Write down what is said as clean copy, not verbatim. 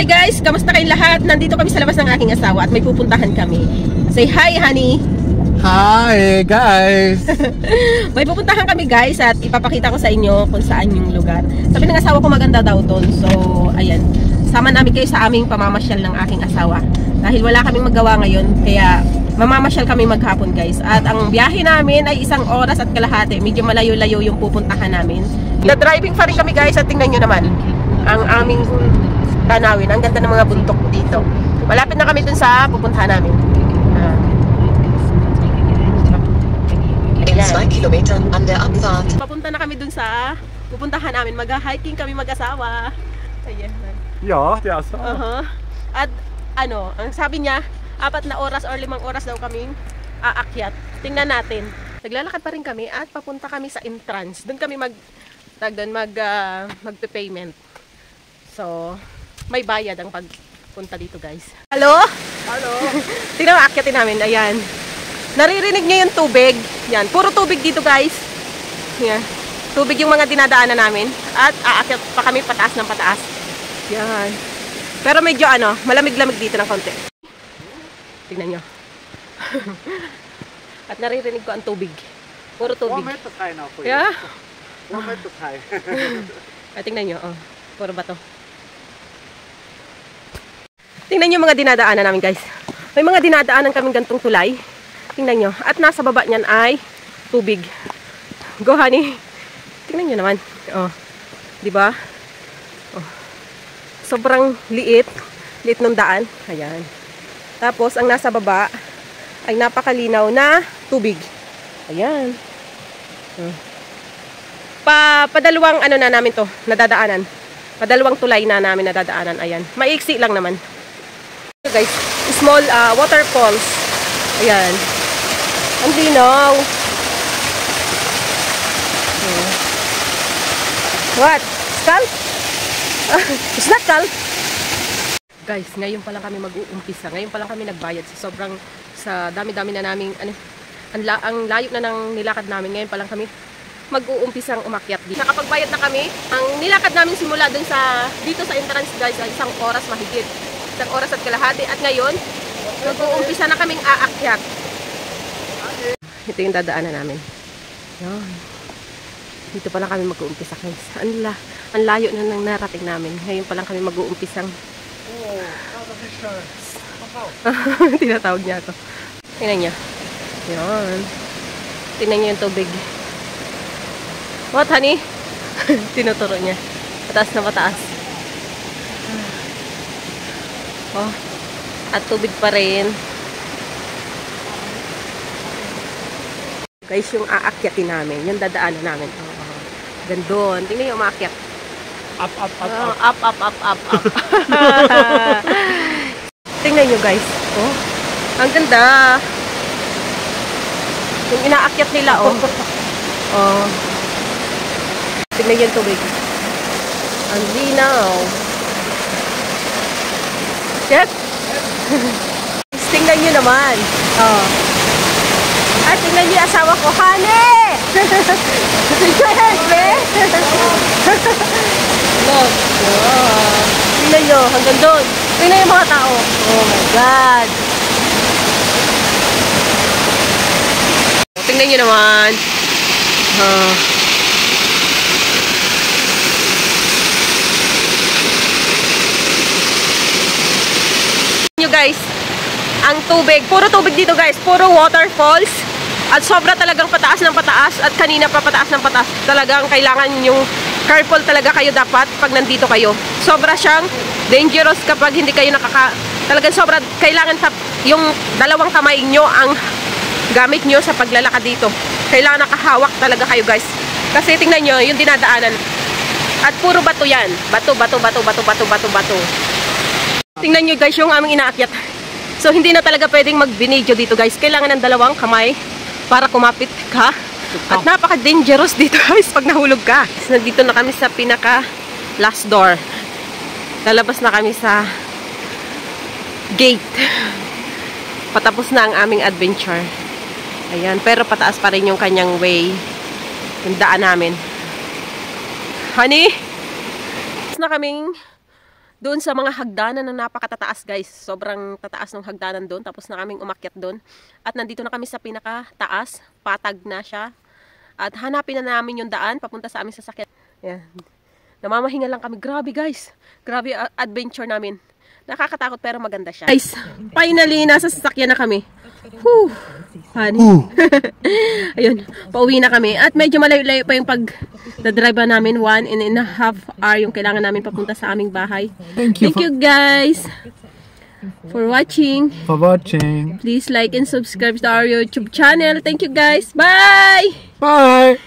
Hi guys, kamusta kayong lahat? Nandito kami sa labas ng aking asawa at may pupuntahan kami. Say hi, honey. Hi guys. May pupuntahan kami guys at ipapakita ko sa inyo kung saan yung lugar. Sabi ng asawa ko maganda daw doon. So, ayan. Sama namin kayo sa aming pamamasyal ng aking asawa. Dahil wala kaming magawa ngayon, kaya mamamasyal kami maghapon guys. At ang biyahe namin ay 1 oras at kalahati. Medyo malayo-layo yung pupuntahan namin. Na-driving pa rin kami guys at tingnan nyo naman ang aming tanawin. Ang ganda ng mga bundok dito. Malapit na kami dun sa pupuntahan namin. 2 Kilometer an der Abfahrt. Papunta na kami dun sa pupuntahan namin. Mag-hiking kami mag-asawa. Ayan. Ja, der ist da. At ano, ang sabi niya, 4 na oras or 5 oras daw kaming aakyat. Tingnan natin. Naglalakad pa rin kami at papunta kami sa entrance. Doon kami magpe-payment. So, may bayad ang pagpunta dito, guys. Hello? Hello. Tingnan mo, aakyatin namin. Ayan. Naririnig niyo yung tubig. Yan, puro tubig dito, guys. Yan. Tubig yung mga dinadaanan namin. At aakyat pa kami pataas ng pataas. Yan. Pero medyo malamig-lamig dito ng konti. Tingnan nyo. At naririnig ko ang tubig. Puro tubig. Yeah. At tingnan nyo, puro bato. Tingnan nyo mga dinadaanan namin, guys. May mga dinadaanan kaming gantong tulay. Tingnan nyo. At nasa baba niyan ay tubig. Go, honey. Tingnan nyo naman. Diba? Sobrang liit. Liit ng daan. Ayan. Tapos, ang nasa baba ay napakalinaw na tubig. Ayan. Padalawang na namin to, nadadaanan. Padalawang tulay na namin nadadaanan. Ayan. Maiksi lang naman. So guys, small waterfalls. Ayan. Ang linaw. What? Skull? It's not skull. Guys, ngayon pa lang kami mag-uumpisa. Ngayon pa lang kami nagbayad. Sa dami-dami na naming, ang layo na ng nilakad namin. Ngayon pa lang kami mag-uumpisang umakyat dito. Nakapagbayad na kami. Ang nilakad namin simula dun dito sa entrance guys ay 1 oras mahigit. 1 oras at kalahati. At ngayon, mag-uumpisa na kaming aakyat. Ito yung dadaanan namin. Yan. Dito pa lang kami mag-uumpisa guys. Ang layo na nang narating namin. Ngayon pa lang kami mag-uumpisang tinatawag niya ako. Tingnan niya. Yan. Tingnan niya yung tubig. What, honey? Tinuturo niya. Mataas na mataas. At tubig pa rin. Guys, yung aakyatin namin. Yung dadaanan namin. Gandun. Tingnan niyo yung umaakyat. Up. Up. Tingnan nyo guys. Ang ganda. Yung inaakyat nila, Tingnan nyo yung tubig. Ang linaw. Check. Tingnan nyo naman. At tingnan nyo yung asawa ko. Honey! Look. Tingnan nyo. Hanggang doon. Tingnan yung mga tao. Oh my God. Tingnan nyo naman. Tingnan nyo guys. Ang tubig. Puro tubig dito guys. Puro waterfalls. At sobra talagang pataas ng pataas. At kanina pa pataas ng pataas. Talagang kailangan yung careful talaga kayo dapat pag nandito kayo. Sobra siyang dangerous kapag hindi kayo talagang sobra. Kailangan yung 2 kamay nyo ang gamit nyo sa paglalakad dito. Kailangan nakahawak talaga kayo guys. Kasi tingnan nyo yung dinadaanan. At puro bato yan. Bato. Tingnan nyo guys yung aming inaakyat. So hindi na talaga pwedeng mag-binidyo dito guys. Kailangan ng 2 kamay para kumapit ka. At napaka-dangerous dito guys pag nahulog ka. So, nandito na kami sa pinaka last door. Lalabas na kami sa gate. Patapos na ang aming adventure. Ayan, pero pataas pa rin yung kanyang way. Yung daan namin. Honey? Na kaming doon sa mga hagdanan na napakatataas guys. Sobrang tataas ng hagdanan doon. Tapos na kaming umakyat doon. At nandito na kami sa pinakataas. Patag na siya. At hanapin na namin yung daan papunta sa aming sasakyan. Yan. Namamahinga lang kami. Grabe guys. Grabe adventure namin. Nakakatakot pero maganda siya. Guys, finally nasa sasakyan na kami. Whew. Honey. Ayun, pauwi na kami. At medyo malayo-layo pa yung pag-drive namin. 1.5 hour yung kailangan namin papunta sa aming bahay. Thank you guys for watching. Please like and subscribe to our YouTube channel. Thank you guys. Bye! Bye!